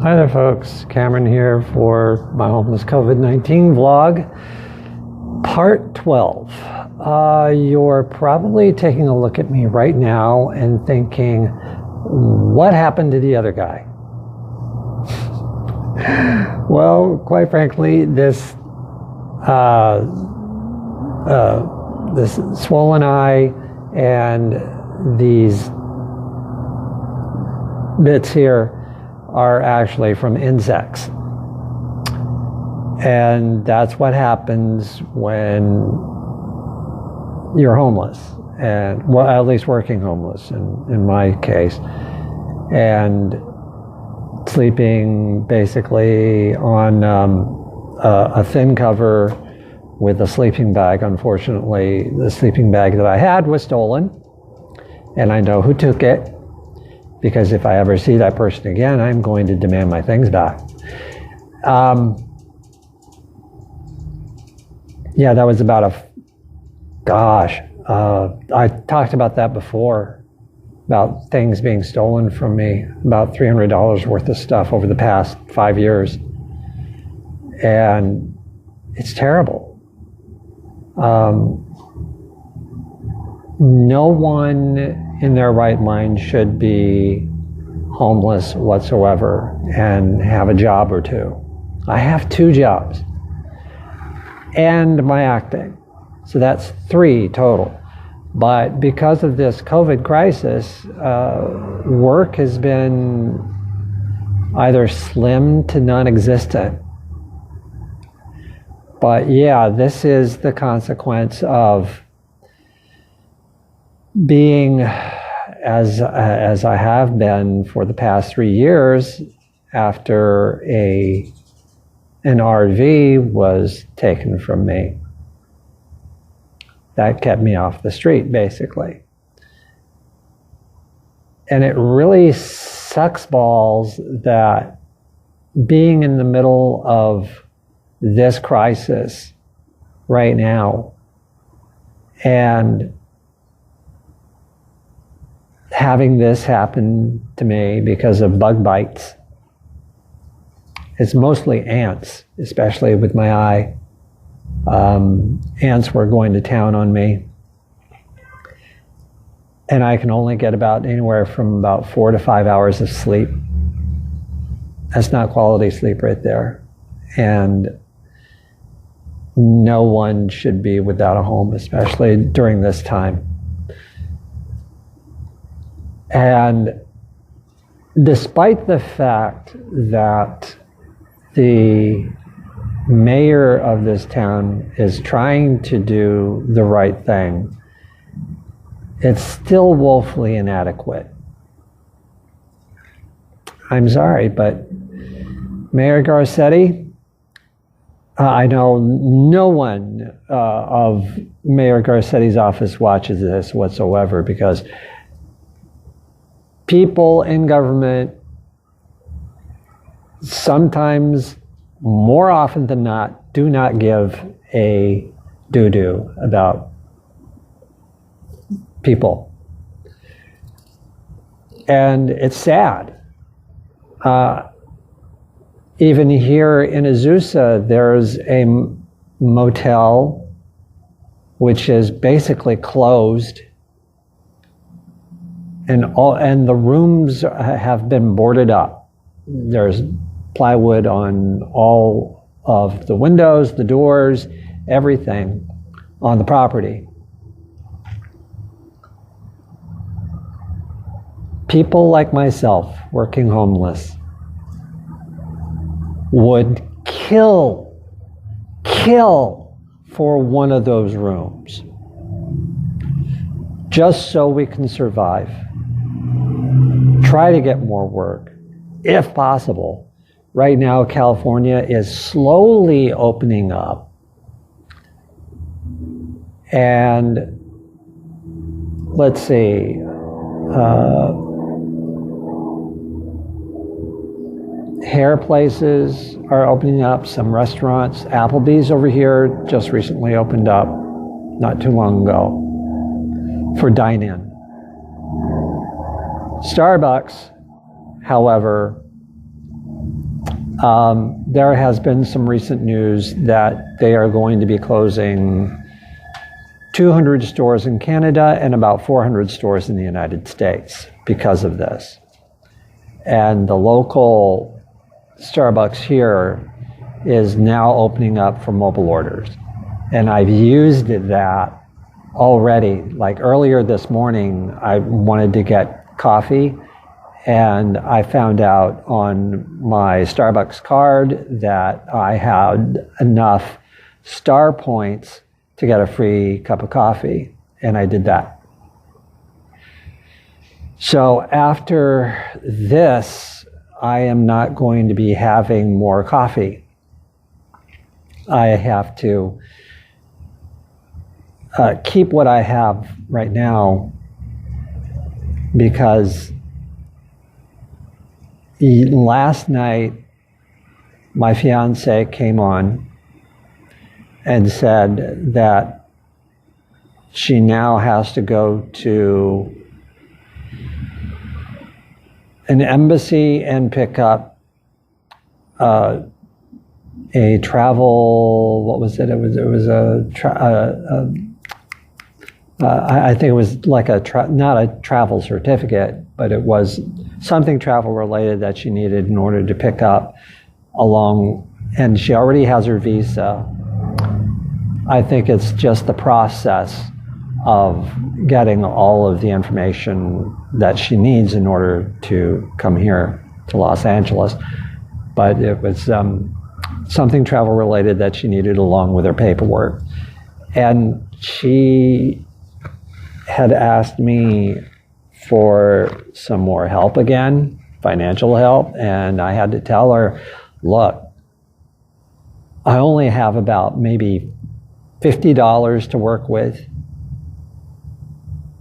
Hi there folks, Cameron here for my homeless COVID-19 vlog, part 12. You're probably taking a look at me right now and thinking, what happened to the other guy? Well, quite frankly, this swollen eye and these bits here are actually from insects. And that's what happens when you're homeless, and well, at least working homeless in my case, and sleeping basically on a thin cover with a sleeping bag. Unfortunately, the sleeping bag that I had was stolen, and I know who took it, because if I ever see that person again, I'm going to demand my things back. Yeah, that was about I talked about that before, about things being stolen from me, about $300 worth of stuff over the past 5 years. And it's terrible. No one in their right mind should be homeless whatsoever and have a job or two. I have 2 jobs and my acting, so that's 3 total. But because of this COVID crisis, work has been either slim to non-existent. But yeah, this is the consequence of being as I have been for the past 3 years after an RV was taken from me. That kept me off the street, basically. And it really sucks balls that being in the middle of this crisis right now and having this happen to me because of bug bites. It's mostly ants, especially with my eye. Ants were going to town on me. And I can only get about anywhere from about 4 to 5 hours of sleep. That's not quality sleep right there. And no one should be without a home, especially during this time. And despite the fact that the mayor of this town is trying to do the right thing, it's still woefully inadequate. I'm sorry, but Mayor Garcetti, I know no one of Mayor Garcetti's office watches this whatsoever, because people in government sometimes, more often than not, do not give a doo-doo about people. And it's sad. Even here in Azusa, there's a motel which is basically closed, and the rooms have been boarded up. There's plywood on all of the windows, the doors, everything on the property. People like myself, working homeless, would kill for one of those rooms, just so we can survive. Try to get more work, if possible. Right now, California is slowly opening up. And let's see, hair places are opening up, some restaurants. Applebee's over here just recently opened up, not too long ago, for dine-in. Starbucks, however, There has been some recent news that they are going to be closing 200 stores in Canada and about 400 stores in the United States because of this. And the local Starbucks here is now opening up for mobile orders. And I've used that already. Like earlier this morning, I wanted to get coffee, and I found out on my Starbucks card that I had enough star points to get a free cup of coffee, and I did that. So after this, I am not going to be having more coffee. I have to keep what I have right now, because last night my fiance came on and said that she now has to go to an embassy and pick up a travel, what was it? It was I think it was like not a travel certificate, but it was something travel related that she needed in order to pick up along, and she already has her visa. I think it's just the process of getting all of the information that she needs in order to come here to Los Angeles. But it was something travel related that she needed along with her paperwork. And she had asked me for some more help again, financial help, and I had to tell her, look, I only have about maybe $50 to work with,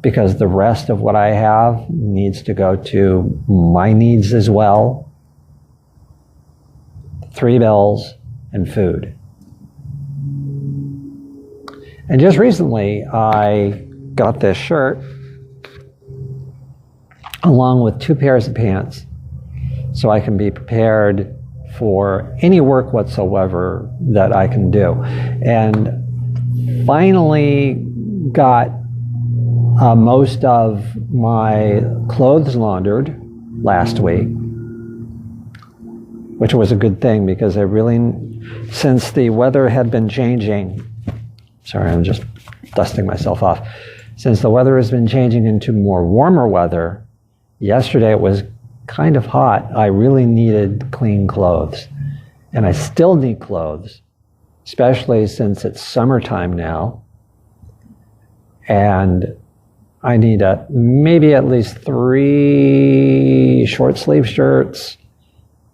because the rest of what I have needs to go to my needs as well. 3 bills and food. And just recently, I got this shirt along with 2 pairs of pants so I can be prepared for any work whatsoever that I can do. And finally got most of my clothes laundered last week, which was a good thing, because I really, since the weather had been changing, sorry, I'm just dusting myself off. Since the weather has been changing into more warmer weather, yesterday it was kind of hot. I really needed clean clothes. And I still need clothes, especially since it's summertime now. And I need maybe at least 3 short sleeve shirts,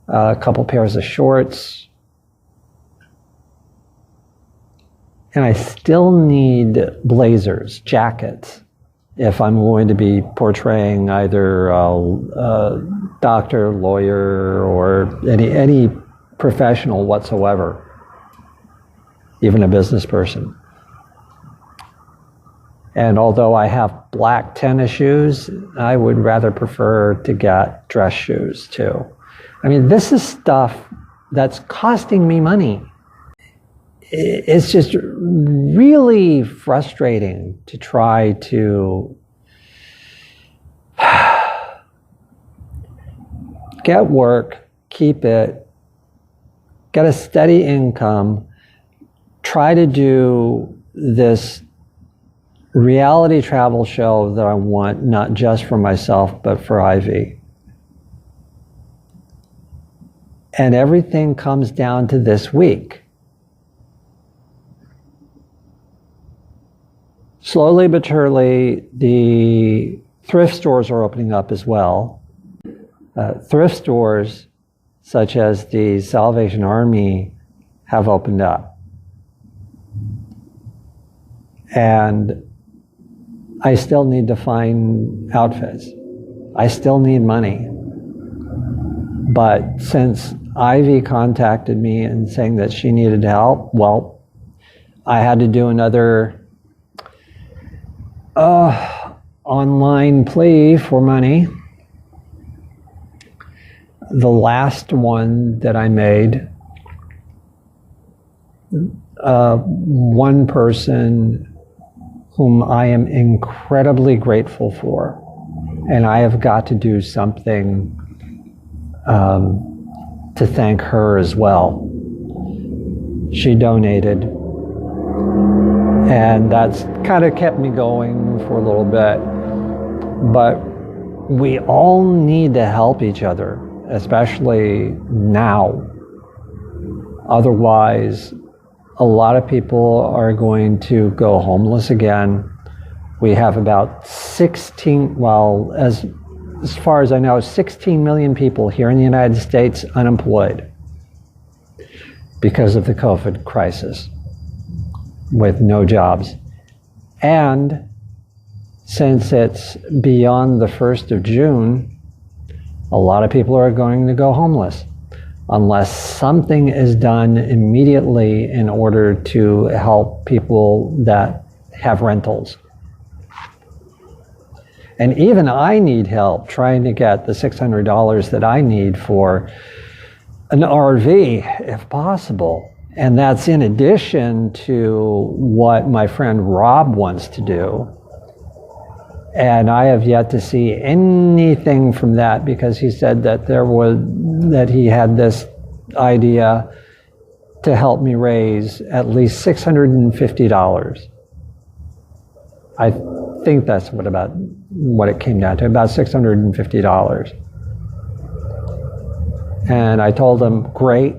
a couple pairs of shorts. And I still need blazers, jackets, if I'm going to be portraying either a doctor, lawyer, or any professional whatsoever, even a business person. And although I have black tennis shoes, I would rather prefer to get dress shoes too. I mean, this is stuff that's costing me money. It's just really frustrating to try to get work, keep it, get a steady income, try to do this reality travel show that I want, not just for myself, but for Ivy. And everything comes down to this week. Slowly but surely, the thrift stores are opening up as well. Thrift stores, such as the Salvation Army, have opened up. And I still need to find outfits. I still need money. But since Ivy contacted me and saying that she needed help, well, I had to do another online plea for money. The last one that I made, one person whom I am incredibly grateful for, and I have got to do something to thank her as well. She donated, and that's kind of kept me going for a little bit. But we all need to help each other, especially now. Otherwise, a lot of people are going to go homeless again. We have about 16, well, as far as I know, 16 million people here in the United States unemployed because of the COVID crisis with no jobs. And since it's beyond the 1st of June, a lot of people are going to go homeless unless something is done immediately in order to help people that have rentals. And even I need help trying to get the $600 that I need for an RV, if possible. And that's in addition to what my friend Rob wants to do. And I have yet to see anything from that, because he said that he had this idea to help me raise at least $650. I think that's what it came down to, about $650. And I told him, great,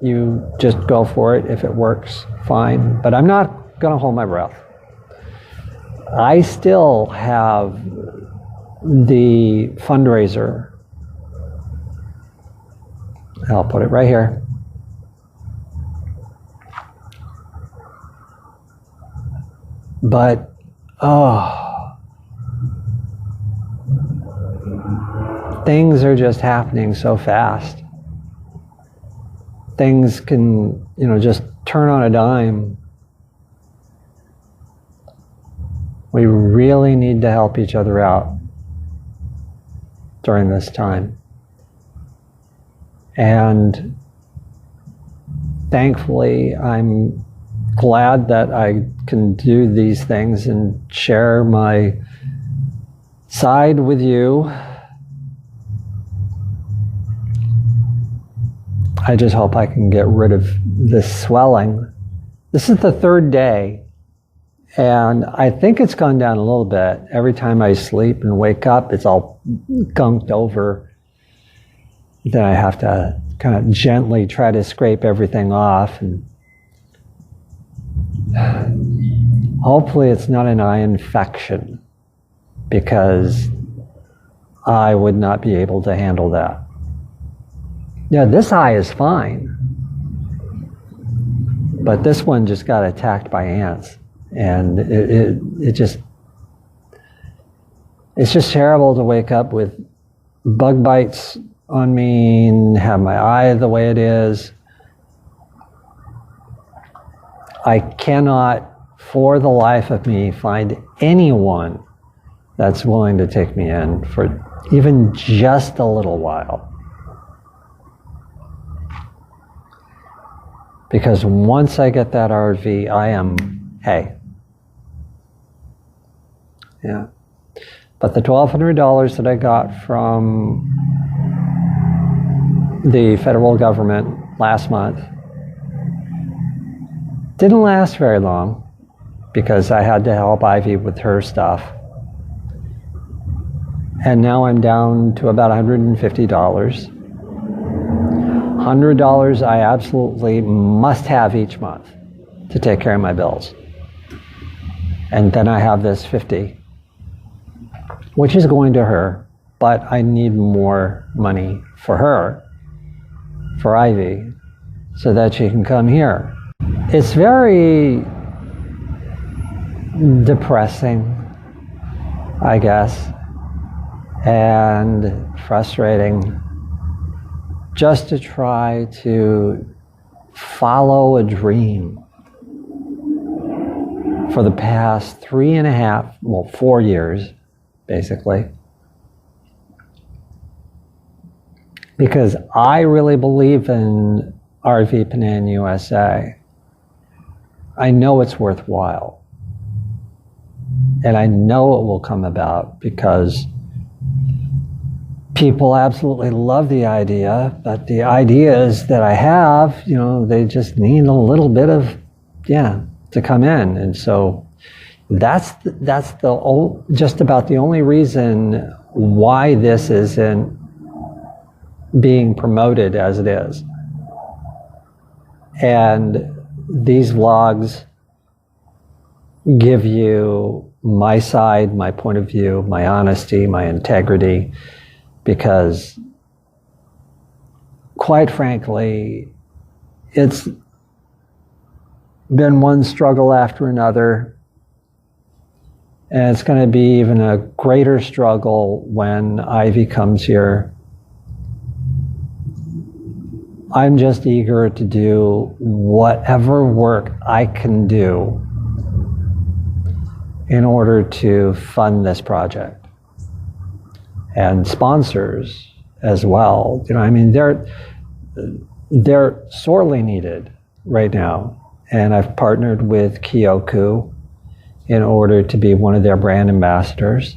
you just go for it. If it works, fine. But I'm not going to hold my breath. I still have the fundraiser. I'll put it right here. But, things are just happening so fast. Things can, just turn on a dime. We really need to help each other out during this time. And thankfully, I'm glad that I can do these things and share my side with you. I just hope I can get rid of this swelling. This is the 3rd day, and I think it's gone down a little bit. Every time I sleep and wake up, it's all gunked over. Then I have to kind of gently try to scrape everything off. And hopefully it's not an eye infection, because I would not be able to handle that. Yeah, this eye is fine, but this one just got attacked by ants, and it's just terrible to wake up with bug bites on me and have my eye the way it is. I cannot, for the life of me, find anyone that's willing to take me in for even just a little while. Because once I get that RV, I am, yeah. But the $1,200 that I got from the federal government last month didn't last very long, because I had to help Ivy with her stuff. And now I'm down to about $150. $100 I absolutely must have each month to take care of my bills. And then I have this $50, which is going to her, but I need more money for her, for Ivy, so that she can come here. It's very depressing, I guess, and frustrating, just to try to follow a dream for the past 4 years, basically. because I really believe in RV Penang USA. I know it's worthwhile. And I know it will come about because people absolutely love the idea, but the ideas that I have, they just need a little bit of, to come in. And so that's just about the only reason why this isn't being promoted as it is. And these vlogs give you my side, my point of view, my honesty, my integrity, because quite frankly, it's been one struggle after another, and it's going to be even a greater struggle when Ivy comes here. I'm just eager to do whatever work I can do in order to fund this project. And sponsors as well. They're sorely needed right now. And I've partnered with Kyoku in order to be one of their brand ambassadors.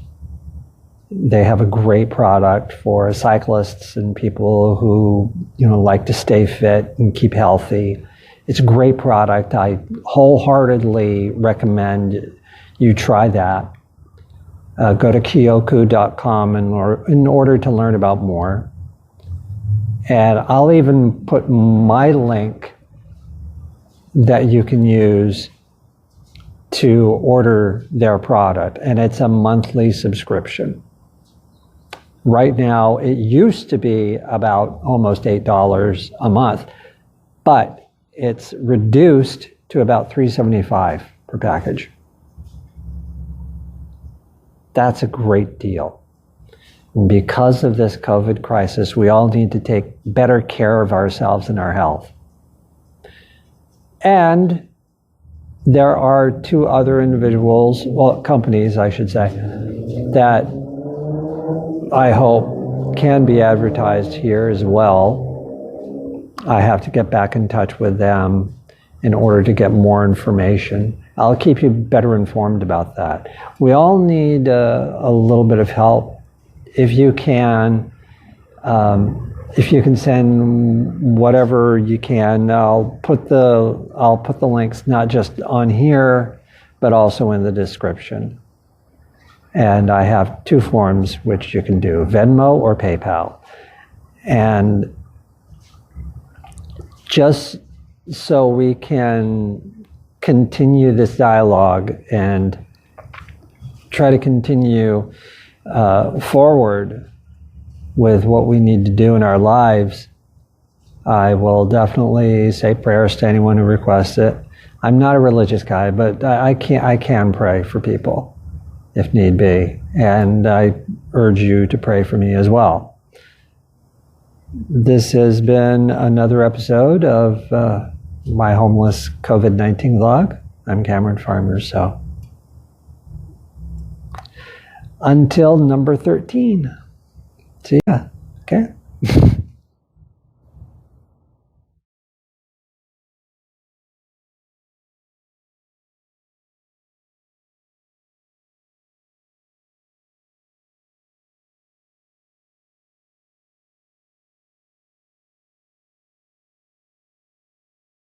They have a great product for cyclists and people who, like to stay fit and keep healthy. It's a great product. I wholeheartedly recommend you try that. Go to Kyoku.com in order to learn about more. And I'll even put my link that you can use to order their product. And it's a monthly subscription. Right now, it used to be about almost $8 a month, but it's reduced to about $3.75 per package. That's a great deal. Because of this COVID crisis, we all need to take better care of ourselves and our health. And there are two other companies, I should say, that I hope can be advertised here as well. I have to get back in touch with them in order to get more information. I'll keep you better informed about that. We all need a little bit of help. If you can send whatever you can, I'll put the links not just on here, but also in the description. And I have two forms which you can do, Venmo or PayPal. And just so we can continue this dialogue and try to continue forward with what we need to do in our lives, I will definitely say prayers to anyone who requests it. I'm not a religious guy, but I can pray for people if need be, and I urge you to pray for me as well. This has been another episode of my homeless COVID-19 vlog. I'm Cameron Farmer, so until number 13. See ya. Okay?